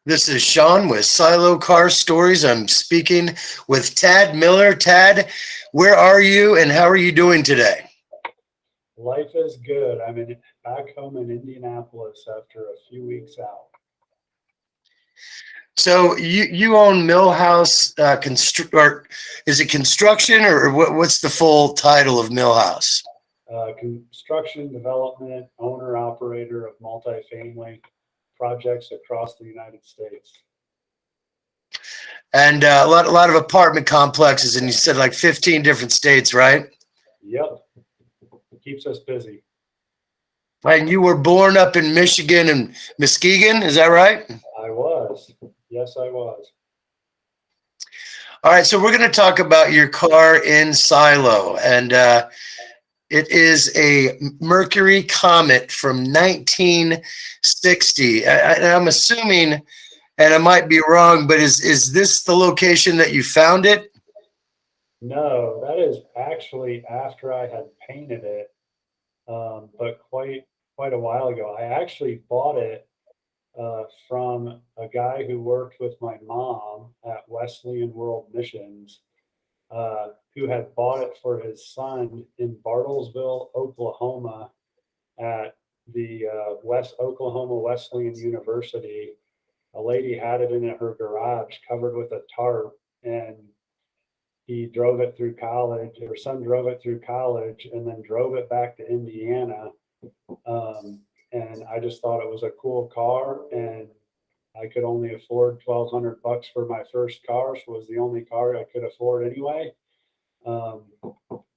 This is Sean with Silo Car Stories. I'm speaking with Tad Miller. Tad, where are you and how are you doing today? Life is good. Back home in Indianapolis after a few weeks out. So you own Millhouse or is it construction or what's the full title of Millhouse? Construction development, owner operator of multifamily projects across the United States. And a lot of apartment complexes, and you said like 15 different states, right? Yep, it keeps us busy. And you were born up in Michigan and Muskegon, is that right? I was. Yes, I was. All right, so we're going to talk about your car in Silo, and it is a Mercury Comet from 1960. I'm assuming, and I might be wrong, but is this the location that you found it? No, that is actually after I had painted it, but quite a while ago. I actually bought it from a guy who worked with my mom at Wesleyan World Missions, who had bought it for his son in Bartlesville, Oklahoma, at the West Oklahoma Wesleyan University. A lady had it in her garage covered with a tarp, and he drove it through college. Her son drove it through college and then drove it back to Indiana. And I just thought it was a cool car, and I could only afford $1,200 for my first car, so it was the only car I could afford anyway. Um,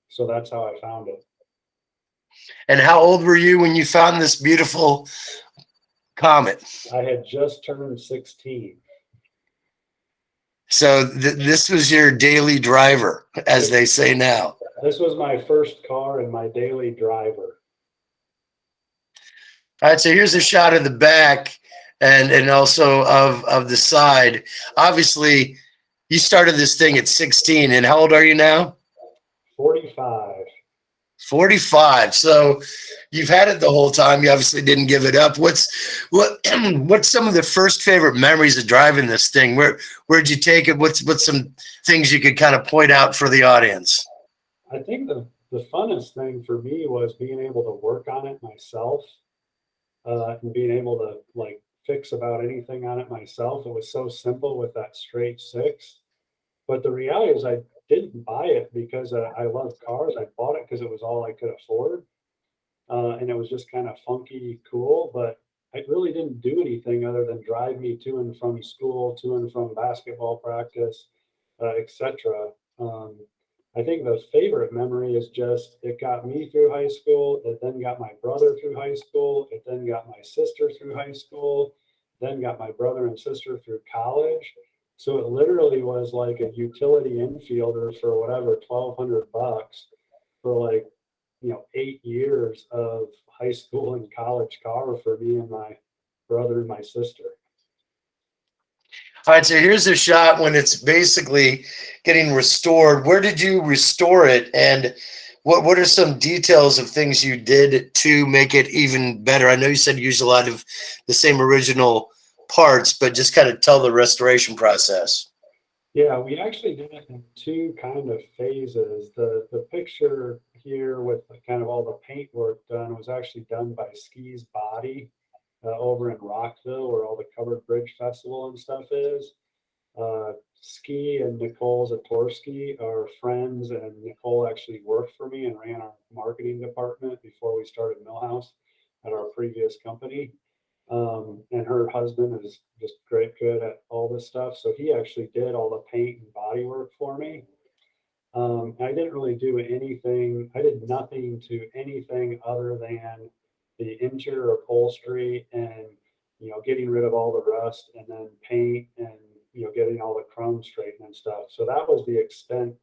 so that's how I found it. And how old were you when you found this beautiful comet? I had just turned 16. So this was your daily driver, as they say now. This was my first car and my daily driver. All right, so here's a shot of the back and also of the side. Obviously, you started this thing at 16, and how old are you now? 45. 45. So you've had it the whole time. You obviously didn't give it up. What's some of the first favorite memories of driving this thing? Where'd you take it? What's some things you could kind of point out for the audience? I think the funnest thing for me was being able to work on it myself, and being able to like fix about anything on it myself. It was so simple with that straight six. But the reality is, I didn't buy it because I love cars. I bought it because it was all I could afford, and it was just kind of funky, cool. But it really didn't do anything other than drive me to and from school, to and from basketball practice, etc. Um, I think the favorite memory is just it got me through high school. It then got my brother through high school. It then got my sister through high school. Then got my brother and sister through college. So it literally was like a utility infielder for whatever, $1,200 for like, 8 years of high school and college car for me and my brother and my sister. All right, so here's a shot when it's basically getting restored. Where did you restore it, and what are some details of things you did to make it even better? I know you said you use a lot of the same original parts, but just kind of tell the restoration process. Yeah, we actually did it in two kind of phases. The picture here with kind of all the paint work done was actually done by Ski's Body over in Rockville, where all the Covered Bridge Festival and stuff is. Ski and Nicole Zatorsky are friends, and Nicole actually worked for me and ran our marketing department before we started Millhouse at our previous company. And her husband is just great, good at all this stuff. So he actually did all the paint and body work for me. I didn't really do anything. I did nothing to anything other than the interior upholstery and getting rid of all the rust, and then paint, and getting all the chrome straightened and stuff. So that was the extent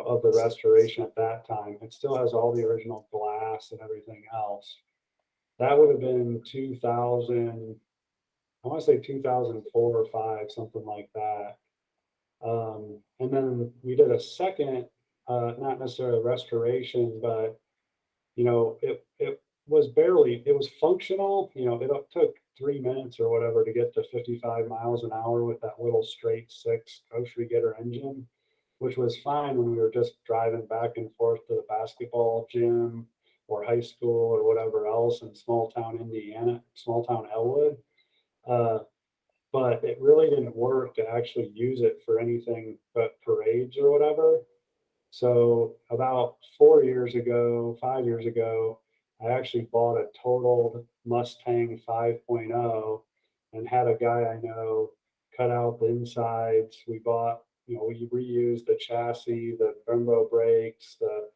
of the restoration at that time. It still has all the original glass and everything else. That would have been 2000. I want to say 2004 or five, something like that. And then we did a second, not necessarily a restoration, but it was barely, it was functional. It took 3 minutes or whatever to get to 55 miles an hour with that little straight six grocery getter engine, which was fine when we were just driving back and forth to the basketball gym or high school or whatever else in small town Indiana, small town Elwood. Uh, but it really didn't work to actually use it for anything but parades or whatever. So about 4 years ago, 5 years ago, I actually bought a totaled Mustang 5.0 and had a guy I know cut out the insides. We bought, we reused the chassis, the Brembo brakes, the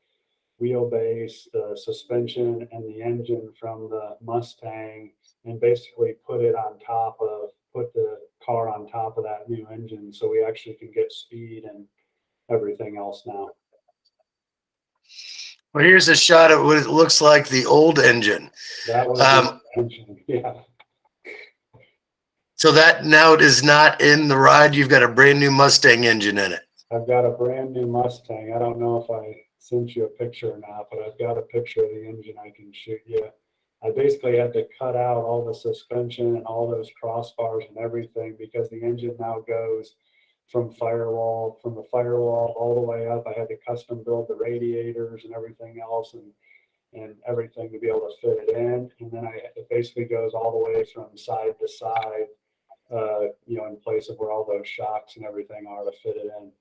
wheelbase, the suspension, and the engine from the Mustang, and basically put the car on top of that new engine so we actually can get speed and everything else now. Well, here's a shot of what it looks like the old engine. That was the engine, yeah. So that now it is not in the ride. You've got a brand new Mustang engine in it. I've got a brand new Mustang. I don't know if I sent you a picture or not, but I've got a picture of the engine I can shoot you. I basically had to cut out all the suspension and all those crossbars and everything because the engine now goes from the firewall all the way up. I had to custom build the radiators and everything else and everything to be able to fit it in. And then it basically goes all the way from side to side, in place of where all those shocks and everything are to fit it in.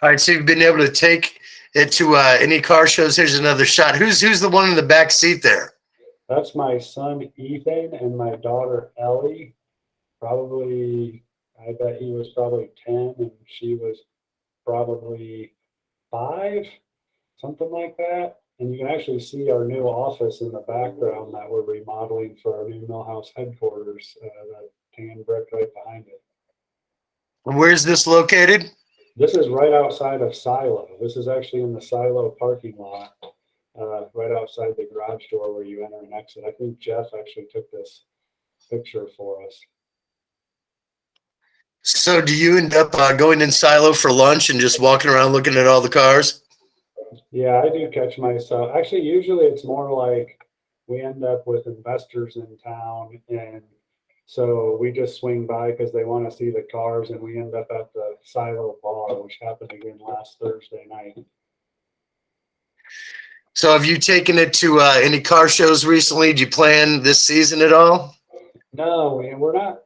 All right, so you've been able to take it to any car shows. Here's another shot. Who's the one in the back seat there? That's my son Ethan and my daughter Ellie. Probably, I bet he was probably 10 and she was probably 5, something like that. And you can actually see our new office in the background that we're remodeling for our new Millhouse headquarters, that tan brick right behind it. And where's this located? This is right outside of Silo. This is actually in the Silo parking lot, right outside the garage door where you enter and exit. I think Jeff actually took this picture for us. So do you end up going in Silo for lunch and just walking around looking at all the cars? Yeah, I do catch myself. Actually, usually it's more like we end up with investors in town, and so we just swing by because they want to see the cars, and we end up at the Silo bar, which happened again last Thursday night. So have you taken it to any car shows recently? Do you plan this season at all? No, and we're not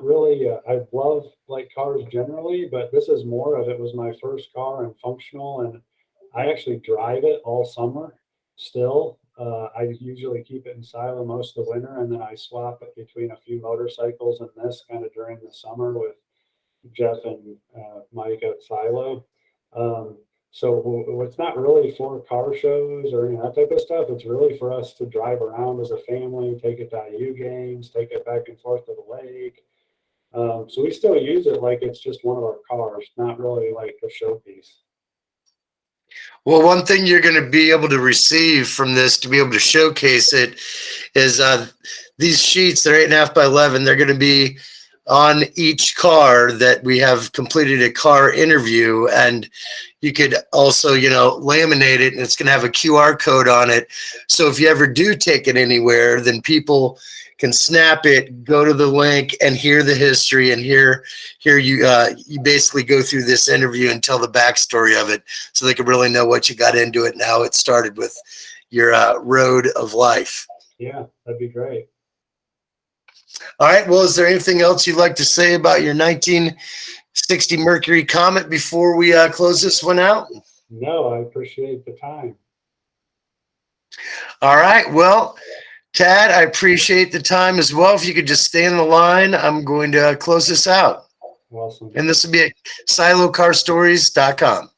really. I love like cars generally, but this is more of it was my first car and functional, and I actually drive it all summer still. I usually keep it in Silo most of the winter, and then I swap it between a few motorcycles and this kind of during the summer with Jeff and Mike at Silo. So it's not really for car shows or any of that type of stuff. It's really for us to drive around as a family, take it to IU games, take it back and forth to the lake. So we still use it like it's just one of our cars, not really like a showpiece. Well, one thing you're going to be able to receive from this to be able to showcase it is these sheets. They're 8.5 by 11. They're going to be on each car that we have completed a car interview, and you could also, laminate it, and it's going to have a QR code on it. So if you ever do take it anywhere, then people can snap it, go to the link, and hear the history, and hear you basically go through this interview and tell the backstory of it, so they can really know what you got into it and how it started with your road of life. Yeah, that'd be great. All right. Well, is there anything else you'd like to say about your 1960 Mercury Comet before we close this one out? No, I appreciate the time. All right. Well, Tad, I appreciate the time as well. If you could just stay on the line, I'm going to close this out. Awesome. And this will be at silocarstories.com.